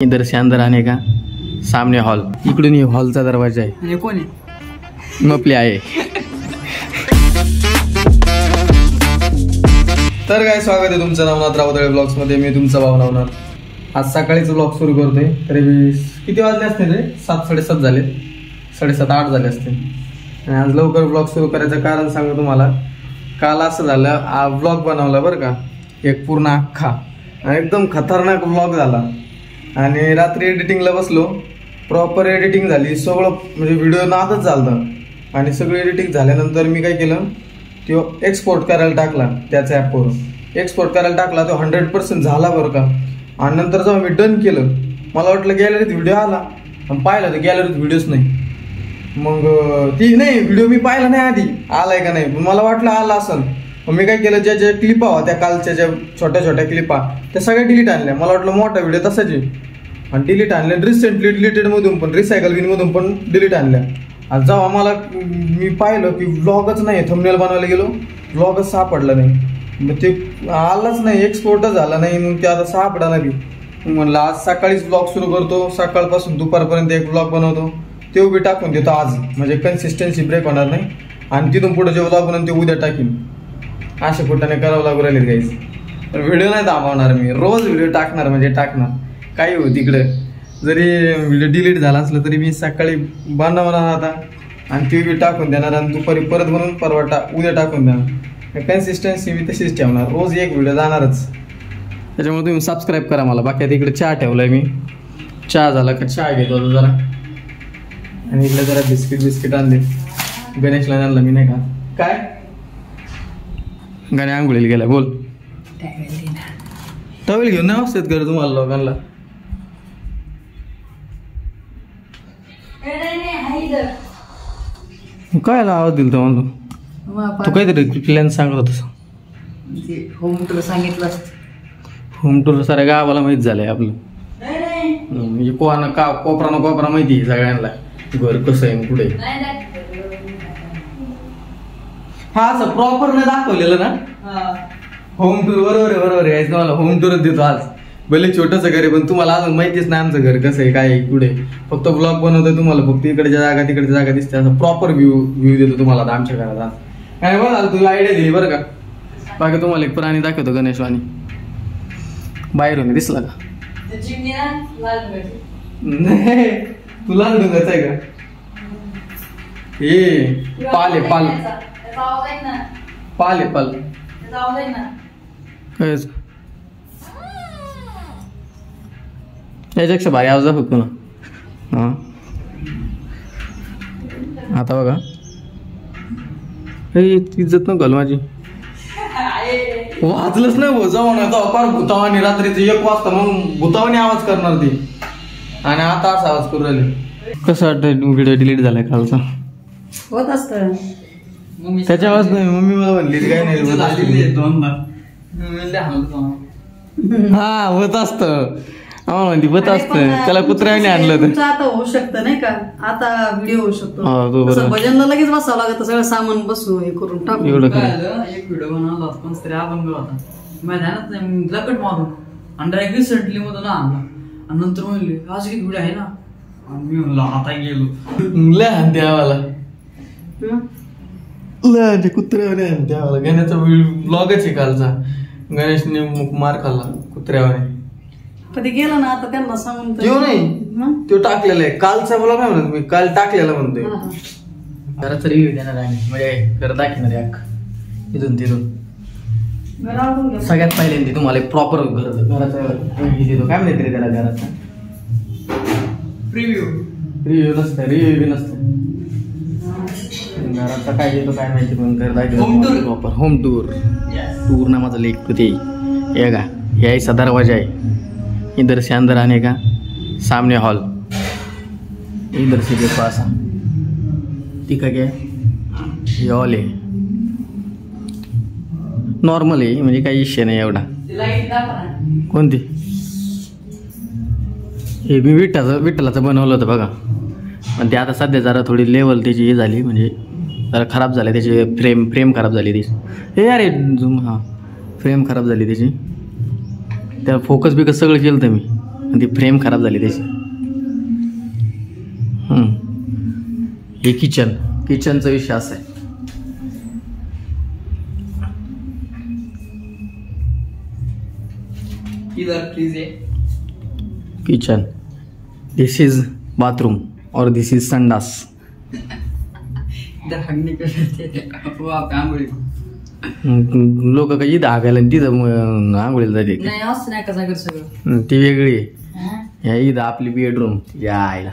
इधर से अंदर आने का सामने हॉल, इकडून ही हॉलचा दरवाजा आहे. आणि कोण आहे? मपली आहे. तर काय स्वागत आहे तुमचं नवनाथ रावतळे ब्लॉग्स मध्ये. मी तुमचा भाऊ नवनाथ. आज सकाळीच ब्लॉग सुरू करतोय. तरी किती वाजले असतील रे? 7-7:30 झाले, 7:30-8 झाले असतील. आणि आज लवकर ब्लॉग सुरू करायचं कारण सांगतो तुम्हाला. काल असं झालं, ब्लॉग बनवला बरं का, एक पूर्ण अख्खा एकदम खतरनाक ब्लॉग झाला. आणि रात्री एडिटिंगला बसलो, प्रॉपर एडिटिंग झाली, सगळं म्हणजे व्हिडिओ नादच झालं. आणि सगळं एडिटिंग झाल्यानंतर मी काय केलं, तो एक्सपोर्ट करायला टाकला. त्याच ॲपवरून एक्सपोर्ट करायला टाकला. तो 100% झाला बरं का. आणि नंतर जेव्हा मी डन केलं, मला वाटलं गॅलरीत व्हिडिओ आला, आणि पाहिलं तर गॅलरीत व्हिडिओच नाही. मग ती नाही, व्हिडिओ मी पाहिला नाही आधी आलाय का नाही, मला वाटलं आला असेल. मग मी काय केलं, ज्या ज्या क्लिपा होत्या कालच्या, ज्या छोट्या छोट्या क्लिपा, त्या सगळ्या डिलीट आणल्या. मला वाटलं मोठा व्हिडिओ तसाच आहे, आणि डिलीट आणल्या. रिसेंटली डिलीटेड मधून पण, रिसायकल बिन मधून पण डिलीट आणल्या. आणि जेव्हा मला मी पाहिलं की व्लॉगच नाही, थंबनेल बनवायला गेलो, व्लॉगच सापडला नाही. मग ते आलाच नाही, एक्सपोर्टच झाला नाही. मग ते आता सापडा नाही. म्हणलं आज सकाळीच ब्लॉग सुरू करतो, सकाळपासून दुपारपर्यंत एक ब्लॉग बनवतो, ते बी टाकून देतो आज, म्हणजे कन्सिस्टन्सी ब्रेक होणार नाही. आणि तिथून पुढे जे ब्लॉग बनवून ते उद्या टाकीन. अशा कुठाने करावं लागू राहिले गाईस. पण व्हिडिओ नाही थांबवणार मी, रोज व्हिडिओ टाकणार म्हणजे टाकणार. काही हो तिकडे जरी व्हिडिओ डिलीट झाला असलं तरी मी सकाळी बनवणार आता, आणि ते बी टाकून देणार. आणि दुपारी परत बनवून परवा उद्या टाकून देणार. कन्सिस्टन्सी मी तशीच ठेवणार, रोज एक व्हिडिओ जाणारच. त्याच्यामुळे तुम्ही सबस्क्राईब करा मला. बाकी तिकडे चहा ठेवलाय मी, चहा झाला का चहा घेतो जरा. आणि इकडे जरा बिस्किट आणले, गणेशला आणलं मी, नाही का. काय गाणे आंघोळीला गेलाय, बोल. टॉवेल घेऊन नाही असतात घर तुम्हाला लोकांना. काय आवाज दिल तो म्हणतो, तू काहीतरी प्लॅन सांगत होतास. होम टूर सांगितलं. होम टूर साऱ्या गावाला माहित झालंय आपलं, म्हणजे कोपरा ना कोपरा माहिती आहे सगळ्यांना, घर कसं आहे पुढे. हा असं प्रॉपर नाही दाखवलेलं ना होम टूर. बरोबर आहे. तुम्हाला होम टूरच देतो आज. भले छोटंसं घर आहे, पण तुम्हाला अजून माहितीच नाही आमचं घर कसं आहे, काय आहे पुढे. फक्त ब्लॉग बनवतोय, तुम्हाला फक्त इकडच्या जागा तिकडच्या जागा दिसते, असं प्रॉपर व्ह्यू देतो तुम्हाला आता आमच्या घरात आज. काय बघा तुम्ही आयडिया दिली बरं का. बाकी तुम्हाला एक प्राणी दाखवतो, गणेशवाणी बाहेरून दिसला का. नाही तुला डुंगच आहे का. हे पाल आहे, पाल काय याच्यापेक्षा भारी आवाज फक्त ना. हा आता बघा, इज्जत न घाल माझी. वाचलंच नाही हो, जाऊन आता फार भूतावानी रात्रीचं 1 वाजता मग भूतावानी आवाज करणार ती. आणि आता असा आवाज करू राहिले. कसं वाटतं व्हिडिओ डिलीट झालाय कालचा. होत असतं त्याच्या आवाज नाही. मम्मी मला म्हणली काय नाही, हा होत असतं. म्हणते होत असतं, त्याला कुत्र्याने आणलं तर आता होऊ शकतं नाही का. आता व्हिडिओ होऊ शकतो, भजनला लगेच बसावं लागत, सगळं सामान बसू हे करून टाकू. एवढं एक व्हिडिओ बनवला पण तरी आपण होता माझ्या ध्यानात नाही, लकट मारून आणि डायरेक्ट रिसेंटली मधून आणला. आणि नंतर म्हणले आज एक व्हिडिओ आहे ना, आणि मी म्हणलं आता गेलो लहान द्यावाला लहान कुत्र्यावाने द्यावाला. गण्याचा ब्लॉगच आहे कालचा. गणेशने मार खाल्ला कुत्र्यावाने. कधी गेला ना, आता त्यांना सांगून तो नाही, तो टाकलेला आहे कालचा ब्लॉग नाही म्हणत मी, काल टाकलेला म्हणतोय. घराचा रिव्ह्यू देणार आहे म्हणजे घर दाखवणार आहे इथून तिथून. सगळ्यात पहिल्यांदा तुम्हाला एक प्रॉपर घराचा देतो. काय म्हणते रे त्याला, घराचा रिव्ह्यू नसतं, रिव्ह्यू बी नसतं घराचा. काय देतो काय माहिती, पण घर दाखवतो प्रॉपर होम टूर. टूर नावाचा लेख ते ये का. यायचा दरवाजा आहे, इधर से अंदर आने का सामने हॉल, इधर से देखो असा. ठीक आहे, हे हॉल आहे, नॉर्मल आहे, म्हणजे काही इश्यू नाही एवढा. कोणती हे मी विठ्ठलाचं बनवलं होतं बघा. पण ते आता सध्या जरा थोडी लेवल त्याची हे झाली, म्हणजे जरा खराब झाली त्याची फ्रेम खराब झाली त्याची. हे अरे झूम, हां फ्रेम खराब झाली त्याची. त्या फोकस बिकस सगळं केलं तर मी आणि ती फ्रेम खराब झाली त्याची. हे किचनचा विषय असा आहे. किचन, दिस इज बाथरूम और दिस इज संडास. लोक काही इथं हागायला तिथं आंघोळीला जाते. ती वेगळी आहे. इथं आपली बेडरूम या आईला.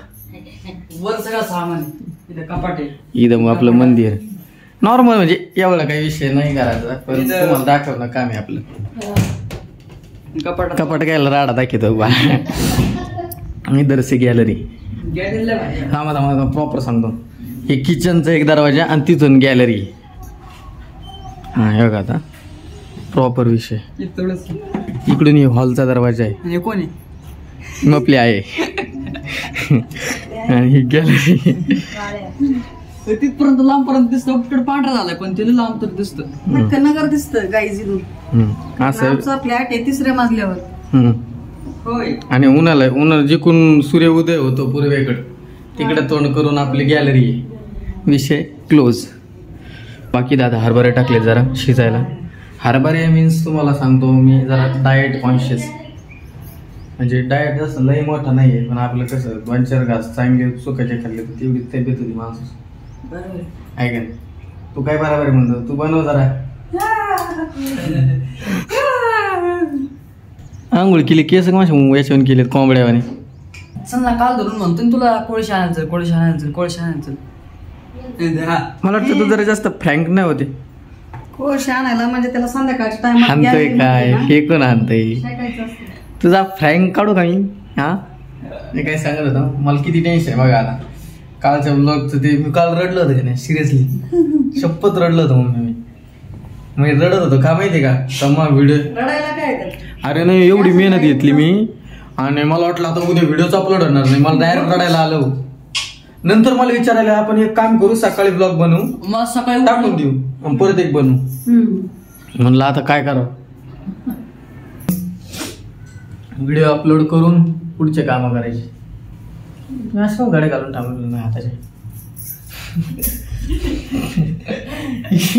वर सगळं सामान कपाट आहे. इथं मग आपलं मंदिर नॉर्मल, म्हणजे एवढा काही विषय नाही करायचा, पण तुम्हाला दाखवणं काम आहे आपलं. कपाट घ्यायला राडा दाखवतो बा. दर्शी गॅलरी. हा मला प्रॉपर सांगतो. हे किचनचा एक दरवाजा आणि तिथून गॅलरी. हा हे बघा आता प्रॉपर विषय. इकडून हॉलचा दरवाजा आहे. कोणी मपली आहे. आणि ही गॅलरी तिथपर्यंत लांबपर्यंत दिसतं. पांढरा झालाय पण तिला लांब तर दिसतं. नगर दिसतं गाईज इथून. असं फ्लॅट आहे 3ऱ्या मजल्यावर. होय. आणि उन्हाळा जिकून सूर्य उदय होतो पूर्वेकडे, तिकडे तोंड करून आपली गॅलरी आहे. विषय क्लोज. बाकी दादा हरभरे टाकले जरा शिजायला. हरभरे मीन्स तुम्हाला सांगतो मी जरा डाएट कॉन्शियस. म्हणजे डाएट जसं लई मोठा नाहीये, पण आपलं कसं 2-4 घास चांगले सुकाचे खाल्ले तर तेवढी तब्येत होती माणूस. आहे का? तू काय बरोबर म्हणतो, तू बनव जरा. आंघोळ केली, केस माझ्या याच्यावर केलेत कोंबड्यावाने. समजा काल धरून म्हणतो तुला कोळशे आणायचं. मला वाटतं तू जरा जास्त फ्रँक नाही होते. कोळशे आणायला म्हणजे त्याला संध्याकाळच्या टाइम हाणतोय काय, फेकून हाणतोय. तुझा फ्रँक काढू का मी? हा मी काय सांगत होतो, मला किती टेन्शन आहे बघा आता. कालच्या ब्लॉगचं ते मी काल रडलं होतं की नाही, सिरियसली शपथ रडलं होतं. मी रडत होतो का माहितीये का? तमा व्हिडिओ अरे नाही एवढी मेहनत घेतली मी, आणि मला वाटलं आता उद्या व्हिडिओच अपलोड होणार नाही. मला डायरेक्ट रडायला आलं. नंतर मला विचारायला आपण एक काम करू, सकाळी ब्लॉग बनवू, मग सकाळी टाकून देऊ, परत एक बनवू. म्हणलं आता काय करावं, व्हिडिओ अपलोड करून पुढचे काम करायचे. मी असं गाड्या घालून थांबलेलं नाही हाताचे.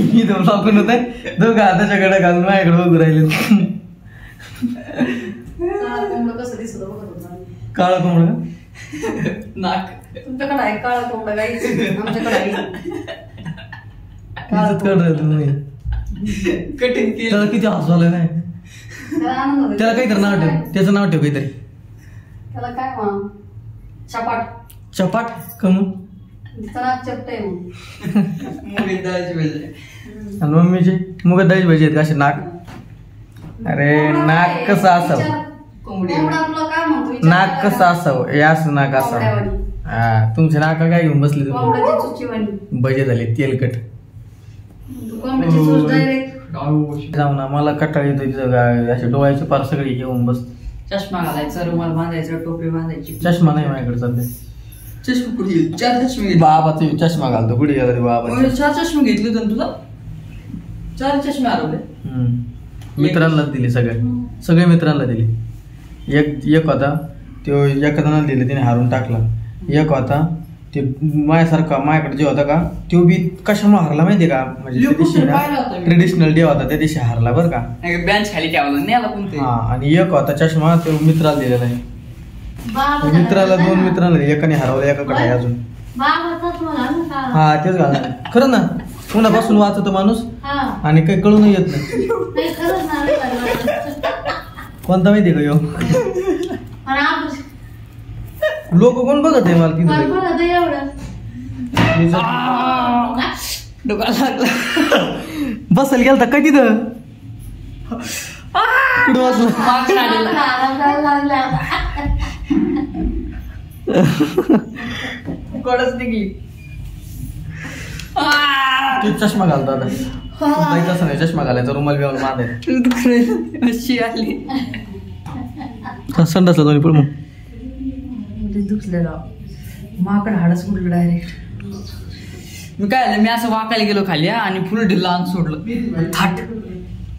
मी दोन लागून होत आहे, दोघं हाताच्या गाड्या घालून माझ्याकडे बघू राहिले. काळा कोंबडा नाक तुमच्याकडे आहे, काळा कोंबडा गाईच आमच्याकडे आहे. कठीण त्याला किती हसवायला नाही. त्याला काहीतरी नाव ठेव, त्याचं नाव ठेव काहीतरी. त्याला काय म्हणा, चपाट. चपाट कम चपटे. आणि मम्मीचे मुगात डाळीची भाजी आहेत का असे नाक. अरे नाक कसं असावं, नाक कसं असावं, हे असं नाक असावं. हा तुमच्या नाका काय घेऊन बसले तुम्ही, बजे झाले तेलकट. जाऊ ना, मला कटाळ येतो. असे डोळ्याचे पार सगळे घेऊन बस. चष्मा घालायचा, रुमाल बांधायचा, टोपी बांधायची. चष्मा नाही माझ्याकडे सध्या. चष्मा कुठे? 4 चष्मे. बाबाचा चष्मा घालतो कुठे गेला रे बाबा. 4 चष्मे घेतले तर तुला 4 चष्मे आले. मित्रांना दिले, सगळे मित्रांना दिले. एक होता तो एखादा दिले, त्याने हारून टाकला. एक होता ते माझ्यासारखा माझ्याकडे जे होता का, तो बी कशामुळे हारला माहितीये का, म्हणजे ट्रेडिशनल डे होता त्या दिवशी हारला बरं का. बेंच खाली ठेवला. हा आणि एक होता चष्मा तो मित्राला दिलेला आहे. मित्राला 2 मित्रांना दिले, एकाने हरवला, एकाकडे आहे अजून. हा तेच घालणार खरं ना. उन्हापासून वाचतो माणूस आणि काही कळून येत नाही. कोणता माहितीये का यो, लोक कोण बघत आहे मला तिथं. बसायला गेलता काय तिथं, कुठं कडच निघली. तू चष्मा घालतो आता, तसं नाही चष्मा घालायचा, रुमाल बिमाल बांधायचा. अशी आली संडासला दोन्ही पण मग दुखलेला माकड हाडच उडलं डायरेक्ट. मी काय झालं, मी असं वाकायला गेलो खाली आणि फुल ढिल्ला अंग सोडलं. थाट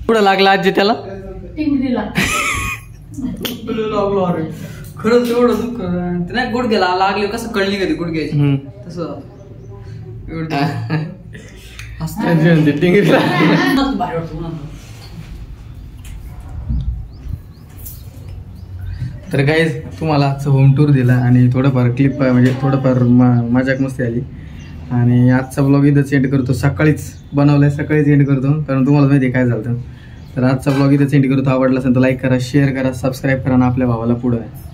पुढं लागला आजी त्याला. खरंच एवढं दुःख ते नाही गुडघ्याला लागले कसं कळली कधी गुडघ्याची तसं भारी वाटतो. तर गाईज तुम्हाला आजचं होम टूर दिला आणि थोडंफार क्लिप म्हणजे थोडंफार मजाक मस्ती आली आणि आजचा ब्लॉग इथंच एंड करतो. सकाळीच बनवलाय, सकाळीच एंड करतो कारण तुम्हाला माहिती आहे काय झालं. तर आजचा ब्लॉग इथंच एंड करतो. आवडला असेल तर लाईक करा, शेअर करा, सबस्क्राईब करा आणि आपल्या भावाला पुढं आहे.